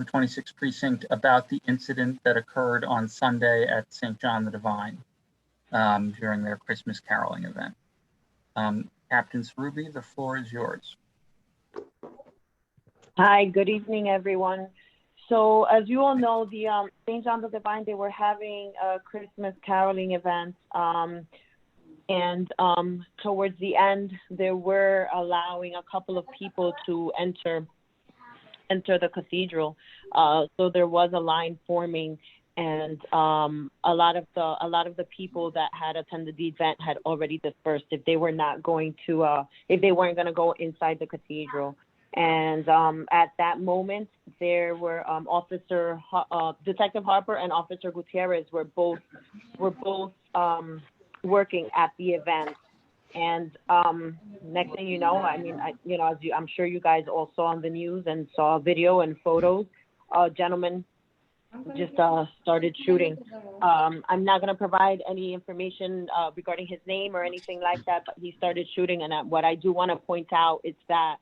the 26th Precinct about the incident that occurred on Sunday at St. John the Devine during their Christmas caroling event. Captain Cerubi, the floor is yours. Hi, good evening, everyone. So as you all know, the St. John the Devine, they were having a Christmas caroling event. And towards the end, they were allowing a couple of people to enter the cathedral. So there was a line forming, and a lot of the people that had attended the event had already dispersed if they were not going to if they weren't going to go inside the cathedral. And at that moment, there were Detective Harper and Officer Gutierrez were both working at the event. And next thing you know, I'm sure you guys all saw on the news and saw video and photos. A gentleman just started shooting. I'm not going to provide any information regarding his name or anything like that, but he started shooting. And what I do want to point out is that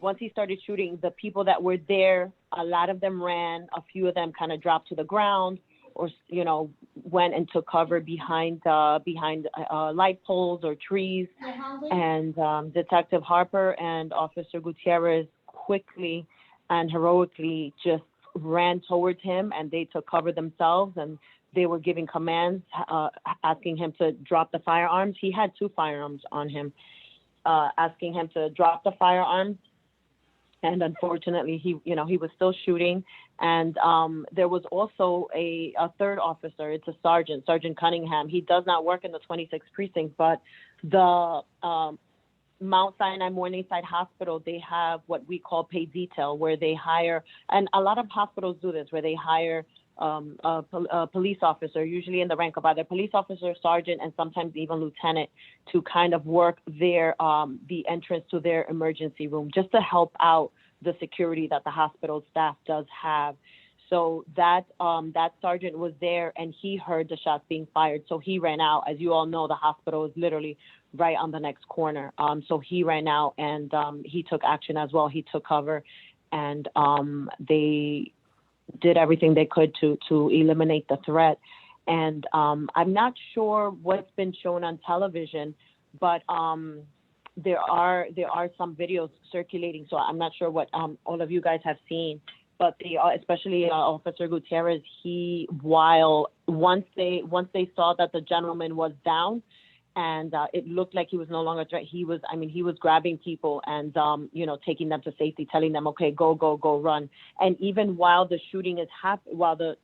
once he started shooting, the people that were there, a lot of them ran. A few of them kind of dropped to the ground, or went and took cover behind light poles or trees. And Detective Harper and Officer Gutierrez quickly and heroically just ran towards him, and they took cover themselves, and they were giving commands, asking him to drop the firearms. He had 2 firearms on him, asking him to drop the firearms. And unfortunately, he was still shooting. And there was also a third officer. It's a sergeant, Sergeant Cunningham. He does not work in the 26th precinct, but the Mount Sinai Morningside Hospital, they have what we call paid detail, where they hire, and a lot of hospitals do this, where they hire a police officer, usually in the rank of either police officer, sergeant, and sometimes even lieutenant, to kind of work their the entrance to their emergency room, just to help out the security that the hospital staff does have. So that sergeant was there, and he heard the shots being fired. So he ran out. As you all know, the hospital is literally right on the next corner. So he ran out, and he took action as well. He took cover, and they did everything they could to eliminate the threat. And I'm not sure what's been shown on television, but there are some videos circulating. So I'm not sure what all of you guys have seen, but especially Officer Gutierrez, once they saw that the gentleman was down, and it looked like he was no longer a threat, he was grabbing people and, taking them to safety, telling them, okay, go, run. And even while the shooting is happening, while this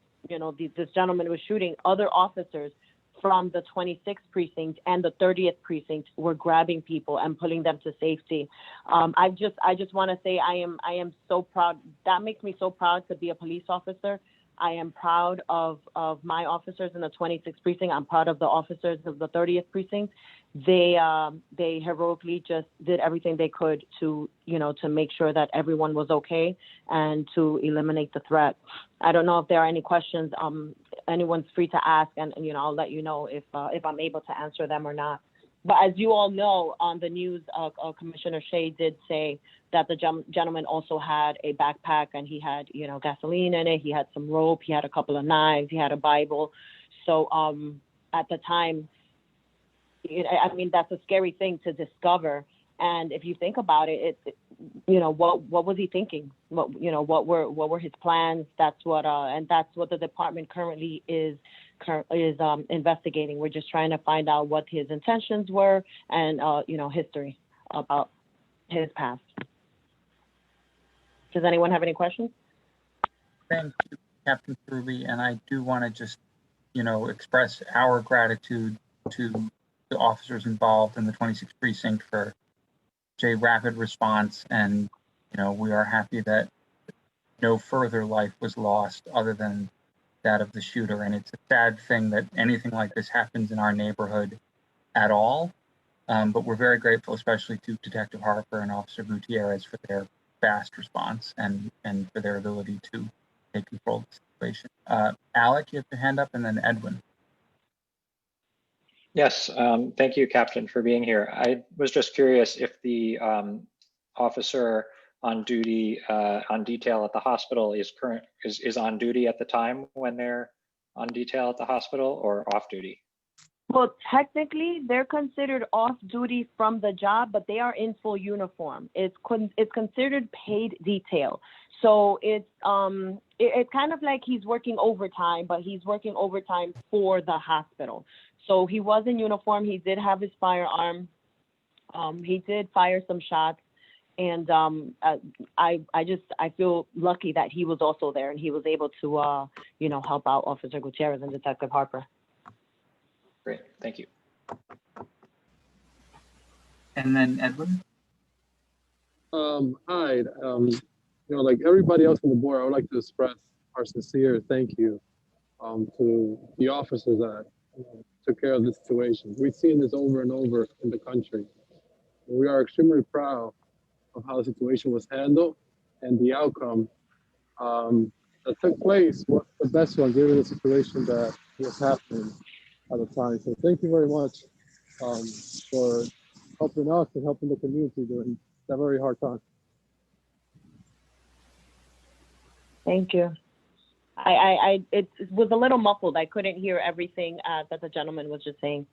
gentleman was shooting, other officers from the 26th precinct and the 30th precinct were grabbing people and pulling them to safety. I just want to say I am so proud. That makes me so proud to be a police officer. I am proud of my officers in the 26th precinct. I'm proud of the officers of the 30th precinct. They heroically just did everything they could to make sure that everyone was okay and to eliminate the threat. I don't know if there are any questions. Anyone's free to ask, and I'll let you know if I'm able to answer them or not. But as you all know, on the news, Commissioner Shea did say that the gentleman also had a backpack, and he had, gasoline in it. He had some rope. He had a couple of knives. He had a Bible. So at the time, that's a scary thing to discover. And if you think about it, what was he thinking? What were his plans? That's what the department currently is investigating. We're just trying to find out what his intentions were and history about his past. Does anyone have any questions? Thank you, Captain Cerubi, and I do want to just express our gratitude to the officers involved in the 26th precinct for a rapid response, and we are happy that no further life was lost other than that of the shooter. And it's a sad thing that anything like this happens in our neighborhood at all, but we're very grateful, especially to Detective Harper and Officer Gutierrez, for their fast response and for their ability to take control of the situation. Alec, you have your hand up, and then Edwin. Yes, thank you, Captain, for being here. I was just curious if the officer on duty, on detail at the hospital is on duty at the time when they're on detail at the hospital, or off duty? Well, technically, they're considered off duty from the job, but they are in full uniform. It's considered paid detail. So it's kind of like he's working overtime, but he's working overtime for the hospital. So he was in uniform. He did have his firearm. He did fire some shots, and I feel lucky that he was also there and he was able to help out Officer Gutierrez and Detective Harper. Great, thank you. And then Edwin? Hi. Like everybody else on the board, I would like to express our sincere thank you to the officers that took care of the situation. We've seen this over and over in the country. We are extremely proud of how the situation was handled, and the outcome that took place was the best one given the situation that was happening at the time. So thank you very much for helping us and helping the community during that very hard time. Thank you. It was a little muffled. I couldn't hear everything that the gentleman was just saying.